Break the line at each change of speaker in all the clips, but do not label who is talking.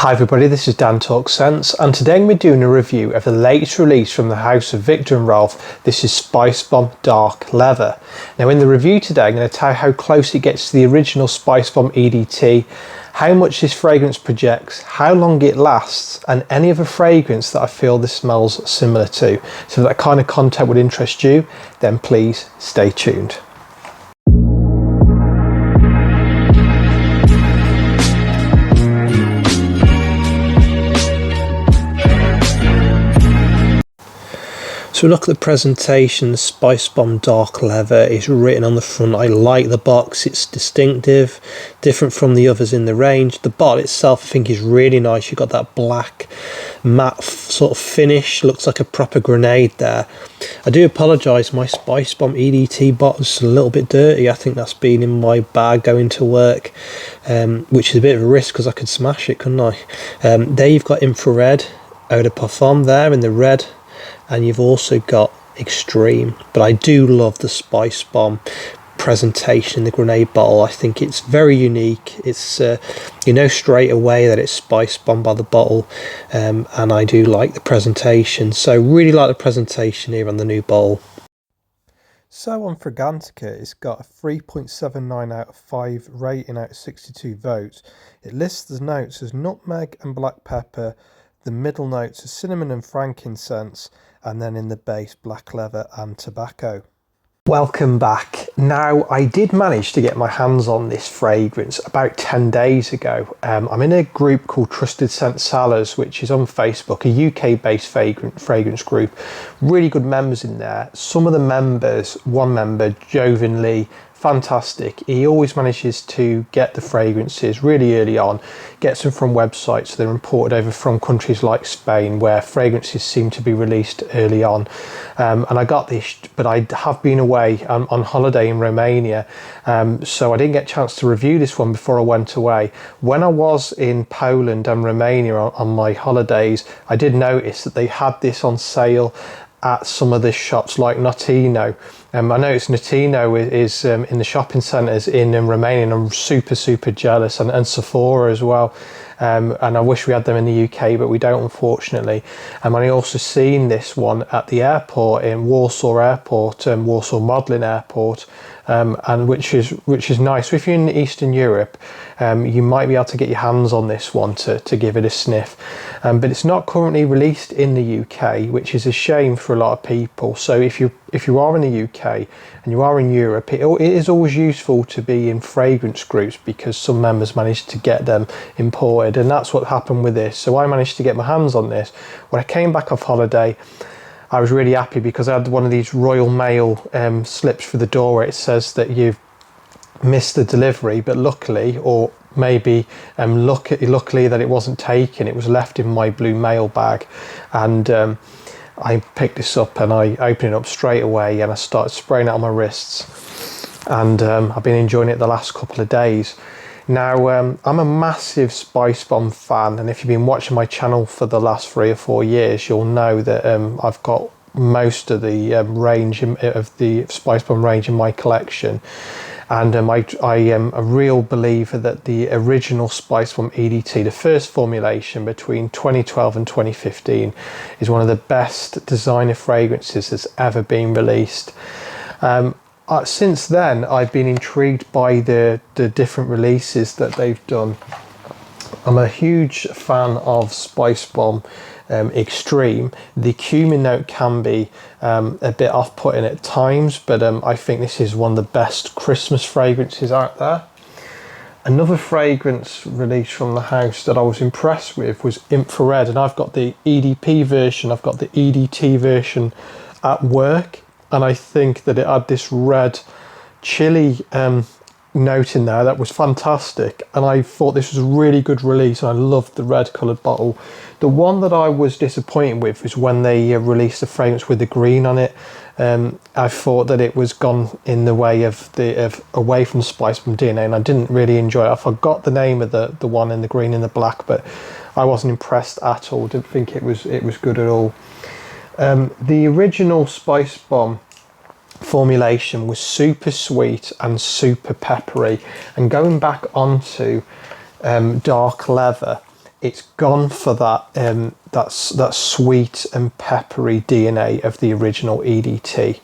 Hi everybody, this is Dan Talk Sense, and today we're doing a review of the latest release from the house of Viktor and Rolf. This is Spicebomb Dark Leather. Now in the review today I'm going to tell you how close it gets to the original Spicebomb EDT, how much this fragrance projects, how long it lasts, and any other fragrance that I feel this smells similar to. So if that kind of content would interest you, then please stay tuned. So look at the presentation. The Spicebomb Dark Leather is written on the front. I like the box, it's distinctive, different from the others in the range. The bottle itself I think is really nice. You've got that black matte sort of finish, looks like a proper grenade there. I do apologise, my Spicebomb EDT bottle's a little bit dirty. I think that's been in my bag going to work, which is a bit of a risk because I could smash it, couldn't I? There you've got infrared eau de parfum there in the red, and you've also got extreme. But I do love the Spicebomb presentation in the grenade bottle. I think it's very unique. It's you know straight away that it's Spicebomb by the bottle, and I do like the presentation. So really like the presentation here on the new bottle. So on Fragrantica, it's got a 3.79 out of 5 rating out of 62 votes. It lists the notes as nutmeg and black pepper. The middle notes are cinnamon and frankincense, and then in the base black leather and tobacco. Welcome back. Now I did manage to get my hands on this fragrance about 10 days ago. I'm in a group called Trusted Scent Sellers, which is on Facebook, a UK based fragrance group. Really good members in there. Some of the members, one member, Jovan Lee, fantastic. He always manages to get the fragrances really early on, gets them from websites, so they're imported over from countries like Spain where fragrances seem to be released early on. And I got this, but I have been away on holiday in Romania, so I didn't get a chance to review this one before I went away. When I was in Poland and Romania on my holidays, I did notice that they had this on sale at some of the shops like Notino. I noticed Notino is in the shopping centres in Romania, and I'm super jealous, and Sephora as well. And I wish we had them in the UK, but we don't, unfortunately. And I also seen this one at the airport in Warsaw Airport, Warsaw Modlin Airport, and which is nice. So if you're in Eastern Europe, you might be able to get your hands on this one to give it a sniff. But it's not currently released in the UK, which is a shame for a lot of people. So if you are in the UK and you are in Europe, it is always useful to be in fragrance groups because some members manage to get them imported, and that's what happened with this. So I managed to get my hands on this. When I came back off holiday, I was really happy because I had one of these Royal Mail slips for the door where it says that you've missed the delivery, but luckily, or maybe luckily that it wasn't taken, it was left in my blue mail bag, and I picked this up and I opened it up straight away and I started spraying it on my wrists, and I've been enjoying it the last couple of days. Now I'm a massive Spicebomb fan, and if you've been watching my channel for the last 3 or 4 years, you'll know that I've got most of the range of the Spicebomb range in my collection. And I am a real believer that the original Spicebomb EDT, the first formulation between 2012 and 2015, is one of the best designer fragrances that's ever been released. Since then, I've been intrigued by the different releases that they've done. I'm a huge fan of Spicebomb Extreme. The cumin note can be a bit off-putting at times, but I think this is one of the best Christmas fragrances out there. Another fragrance released from the house that I was impressed with was Infrared, and I've got the EDP version, I've got the EDT version at work, and I think that it had this red chili note in there that was fantastic, and I thought this was a really good release, and I loved the red coloured bottle. The one that I was disappointed with was when they released the fragrance with the green on it. I thought that it was gone in the way of away from the Spicebomb DNA, and I didn't really enjoy it. I forgot the name of the one in the green and the black, but I wasn't impressed at all. Didn't think it was good at all. The original Spicebomb formulation was super sweet and super peppery, and going back onto dark leather, it's gone for that sweet and peppery DNA of the original EDT,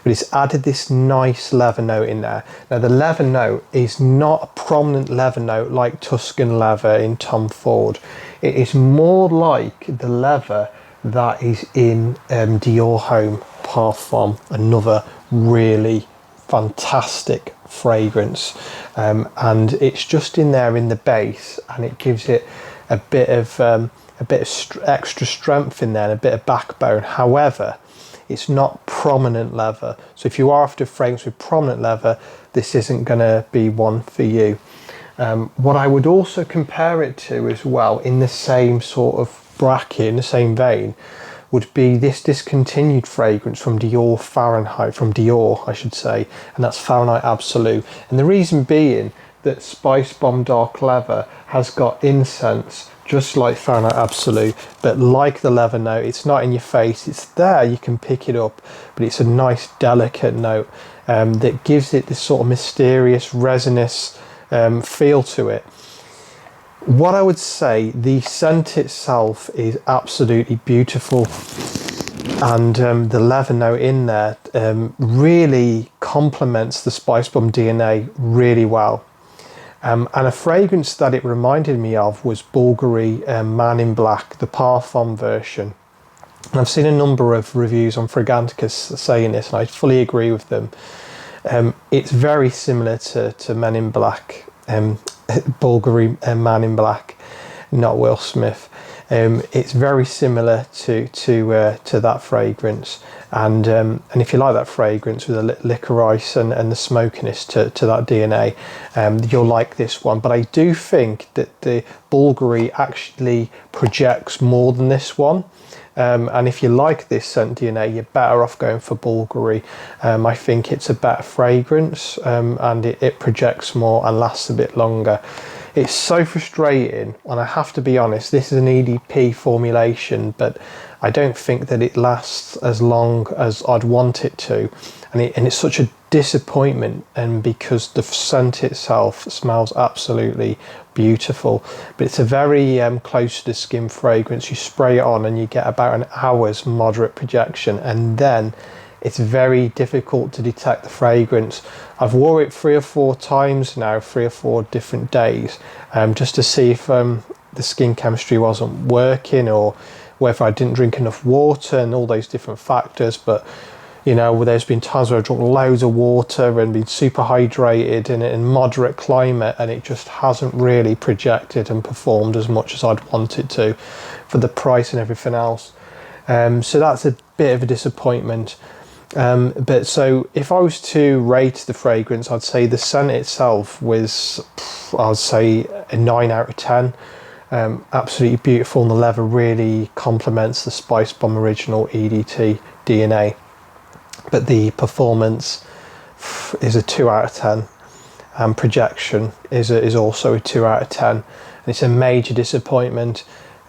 but it's added this nice leather note in there. Now the leather note is not a prominent leather note like Tuscan leather in Tom Ford. It is more like the leather that is in Dior Homme Parfum, another really fantastic fragrance, and it's just in there in the base, and it gives it a bit of extra strength in there and a bit of backbone. However, it's not prominent leather, so if you are after a fragrance with prominent leather, this isn't going to be one for you. What I would also compare it to as well, in the same sort of bracket, in the same vein, would be this discontinued fragrance from Dior Fahrenheit, from Dior I should say, and that's Fahrenheit Absolute. And the reason being that Spicebomb Dark Leather has got incense just like Fahrenheit Absolute, but like the leather note, it's not in your face, it's there, you can pick it up, but it's a nice delicate note that gives it this sort of mysterious resinous feel to it. What I would say, the scent itself is absolutely beautiful, and the leather note in there really complements the Spicebomb DNA really well. And a fragrance that it reminded me of was Bulgari Man in Black, the Parfum version. And I've seen a number of reviews on Fragrantica saying this, and I fully agree with them. It's very similar to Men in Black, Bulgari Man in Black, not Will Smith. It's very similar to that fragrance, and if you like that fragrance with the licorice and the smokiness to that DNA, you'll like this one. But I do think that the Bulgari actually projects more than this one. And if you like this scent DNA, you're better off going for Bulgari. I think it's a better fragrance, and it projects more and lasts a bit longer. It's so frustrating, and I have to be honest, this is an EDP formulation, but I don't think that it lasts as long as I'd want it to, and it's such a disappointment, and because the scent itself smells absolutely beautiful, but it's a very close to the skin fragrance. You spray it on and you get about an hour's moderate projection, and then it's very difficult to detect the fragrance. I've wore it 3 or 4 times now, 3 or 4 different days, just to see if the skin chemistry wasn't working, or whether I didn't drink enough water, and all those different factors. But you know, there's been times where I've drunk loads of water and been super hydrated in moderate climate, and it just hasn't really projected and performed as much as I'd want it to for the price and everything else. So that's a bit of a disappointment. But so if I was to rate the fragrance, I'd say the scent itself was, I'd say a 9 out of 10. Absolutely beautiful, and the leather really complements the Spicebomb original EDT DNA. But the performance is a 2 out of 10, and projection is also a 2 out of 10. And it's a major disappointment.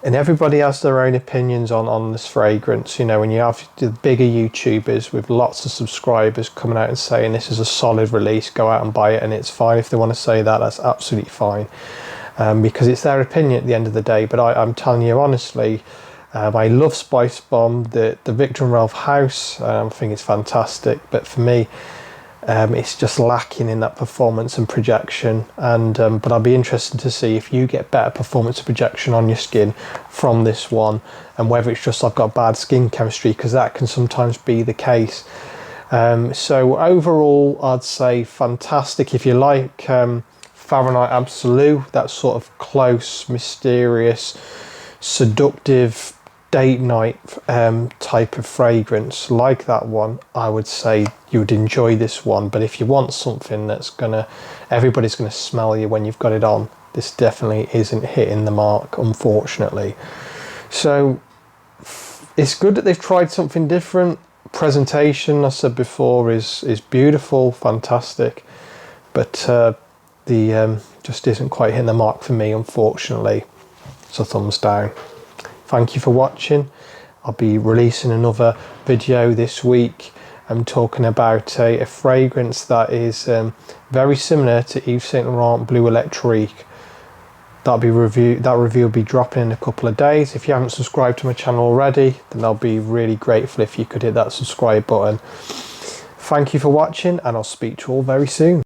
And everybody has their own opinions on this fragrance. You know, when you have the bigger YouTubers with lots of subscribers coming out and saying this is a solid release, go out and buy it, and it's fine if they want to say that, that's absolutely fine, because it's their opinion at the end of the day. But I'm telling you honestly, I love Spicebomb, the Viktor and Rolf house. I think it's fantastic, but for me, it's just lacking in that performance and projection. And but I'll be interested to see if you get better performance and projection on your skin from this one, and whether it's just I've got bad skin chemistry, because that can sometimes be the case. So overall, I'd say fantastic. If you like Fahrenheit Absolute, that sort of close, mysterious, seductive date night type of fragrance like that one, I would say you would enjoy this one. But if you want something that's everybody's gonna smell you when you've got it on, this definitely isn't hitting the mark, unfortunately. So it's good that they've tried something different. Presentation, I said before, is beautiful, fantastic, but the just isn't quite hitting the mark for me, unfortunately. So thumbs down. Thank you for watching. I'll be releasing another video this week. I'm talking about a fragrance that is very similar to Yves Saint Laurent Bleu Electrique. that review will be dropping in a couple of days. If you haven't subscribed to my channel already, then I'll be really grateful if you could hit that subscribe button. Thank you for watching, and I'll speak to you all very soon.